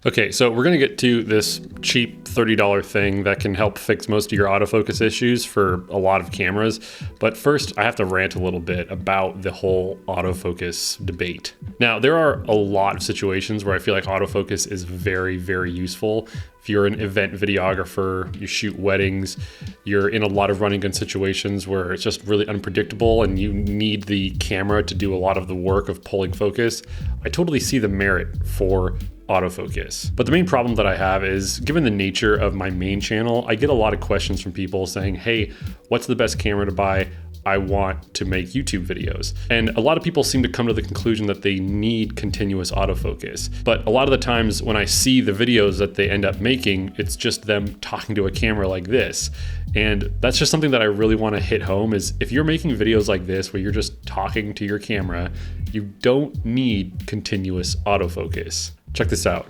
Okay, so we're gonna get to this cheap $30 thing that can help fix most of your autofocus issues for a lot of cameras. But first, I have to rant a little bit about the whole autofocus debate. Now, there are a lot of situations where I feel like autofocus is very, very useful. If you're an event videographer, you shoot weddings, you're in a lot of running gun situations where it's just really unpredictable and you need the camera to do a lot of the work of pulling focus, I totally see the merit for autofocus. But the main problem that I have is, given the nature of my main channel, I get a lot of questions from people saying, hey, what's the best camera to buy? I want to make YouTube videos. And a lot of people seem to come to the conclusion that they need continuous autofocus. But a lot of the times when I see the videos that they end up making, it's just them talking to a camera like this. And that's just something that I really want to hit home is, if you're making videos like this where you're just talking to your camera, you don't need continuous autofocus. Check this out.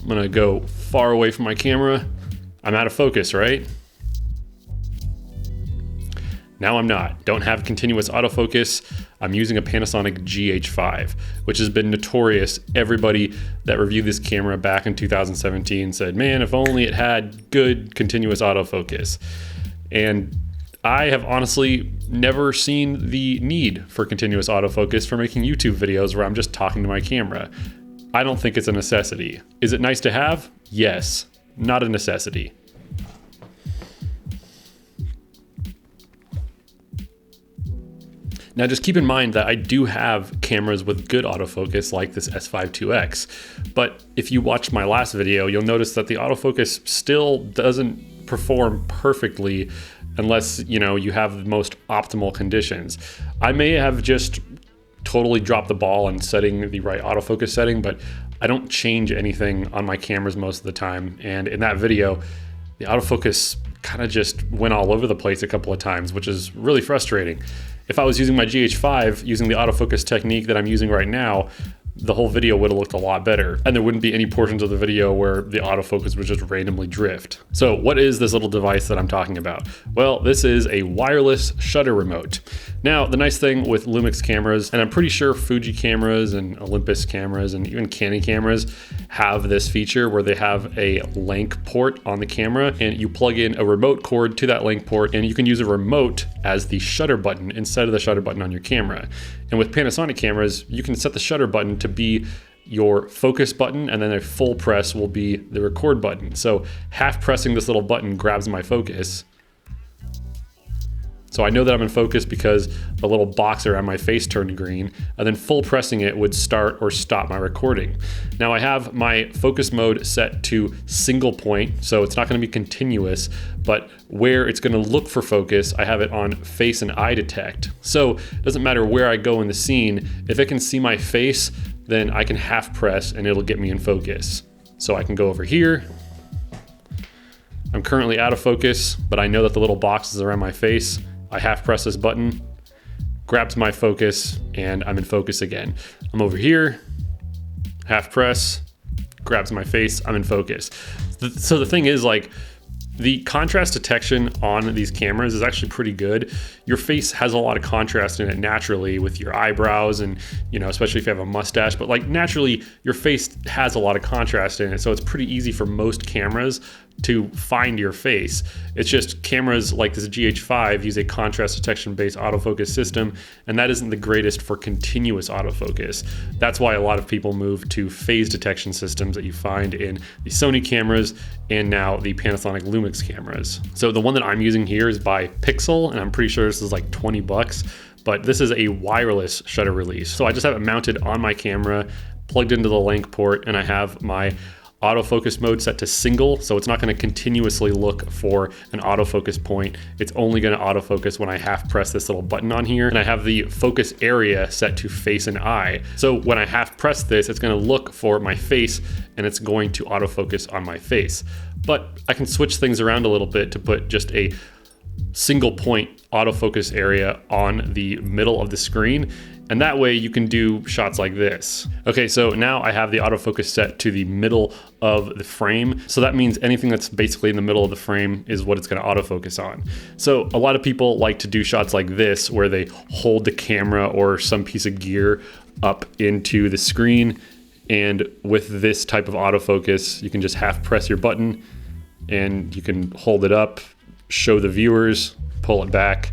I'm gonna go far away from my camera. I'm out of focus, right? Now I'm not. Don't have continuous autofocus. I'm using a Panasonic GH5, which has been notorious. Everybody that reviewed this camera back in 2017 said, man, if only it had good continuous autofocus. And I have honestly never seen the need for continuous autofocus for making YouTube videos where I'm just talking to my camera. I don't think it's a necessity. Is it nice to have? Yes, not a necessity. Now just keep in mind that I do have cameras with good autofocus like this S5 IIX, but if you watched my last video, you'll notice that the autofocus still doesn't perform perfectly unless, you have the most optimal conditions. I may have just totally dropped the ball on setting the right autofocus setting, but I don't change anything on my cameras most of the time. And in that video, the autofocus kind of just went all over the place a couple of times, which is really frustrating. If I was using my GH5 using the autofocus technique that I'm using right now, the whole video would have looked a lot better, and there wouldn't be any portions of the video where the autofocus would just randomly drift. So what is this little device that I'm talking about? Well, this is a wireless shutter remote. Now, the nice thing with Lumix cameras, and I'm pretty sure Fuji cameras and Olympus cameras and even Canon cameras have this feature where they have a link port on the camera, and you plug in a remote cord to that link port, and you can use a remote as the shutter button instead of the shutter button on your camera. And with Panasonic cameras, you can set the shutter button to be your focus button, and then a full press will be the record button. So half pressing this little button grabs my focus. So I know that I'm in focus because the little box around my face turned green, and then full pressing it would start or stop my recording. Now I have my focus mode set to single point, so it's not going to be continuous, but where it's going to look for focus, I have it on face and eye detect. So it doesn't matter where I go in the scene, if it can see my face, then I can half press and it'll get me in focus. So I can go over here. I'm currently out of focus, but I know that the little box is around my face. I half press this button, grabs my focus, and I'm in focus again. I'm over here, half press, grabs my face, I'm in focus. So the thing is, like, the contrast detection on these cameras is actually pretty good. Your face has a lot of contrast in it naturally with your eyebrows and, especially if you have a mustache, but like naturally your face has a lot of contrast in it. So it's pretty easy for most cameras to find your face. It's just cameras like this GH5 use a contrast detection based autofocus system, and that isn't the greatest for continuous autofocus. That's why a lot of people move to phase detection systems that you find in the Sony cameras and now the Panasonic Lumix cameras. So the one that I'm using here is by Pixel, and I'm pretty sure this is like 20 bucks, but this is a wireless shutter release. So I just have it mounted on my camera, plugged into the link port, and I have my autofocus mode set to single, so it's not going to continuously look for an autofocus point. It's only going to autofocus when I half press this little button on here, and I have the focus area set to face and eye. So when I half press this, it's going to look for my face and it's going to autofocus on my face. But I can switch things around a little bit to put just a single point autofocus area on the middle of the screen, and that way you can do shots like this. Okay, so now I have the autofocus set to the middle of the frame. So that means anything that's basically in the middle of the frame is what it's gonna autofocus on. So a lot of people like to do shots like this where they hold the camera or some piece of gear up into the screen, And with this type of autofocus, you can just half press your button and you can hold it up, show the viewers, pull it back,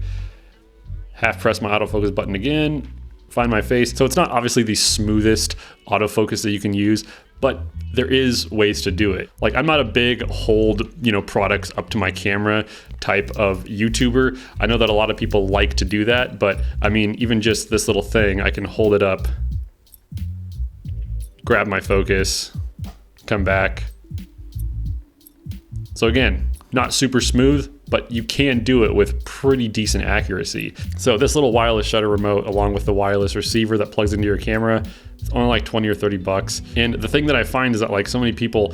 half press my autofocus button again, find my face. So it's not obviously the smoothest autofocus that you can use, but there is ways to do it. Like, I'm not a big hold, products up to my camera type of YouTuber. I know that a lot of people like to do that, but I mean, even just this little thing, I can hold it up, grab my focus, come back. So again, not super smooth, but you can do it with pretty decent accuracy. So this little wireless shutter remote, along with the wireless receiver that plugs into your camera, it's only like 20 or 30 bucks. And the thing that I find is that, like, so many people,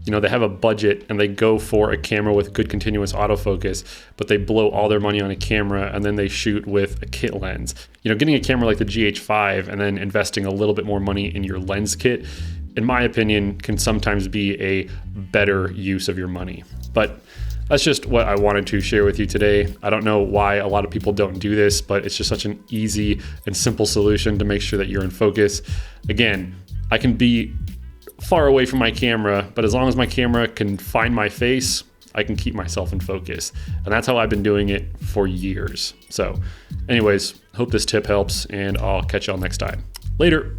they have a budget and they go for a camera with good continuous autofocus, but they blow all their money on a camera and then they shoot with a kit lens. Getting a camera like the GH5 and then investing a little bit more money in your lens kit, in my opinion, can sometimes be a better use of your money. But that's just what I wanted to share with you today. I don't know why a lot of people don't do this, but it's just such an easy and simple solution to make sure that you're in focus. Again, I can be far away from my camera, but as long as my camera can find my face, I can keep myself in focus. And that's how I've been doing it for years. So anyways, hope this tip helps, and I'll catch y'all next time. Later.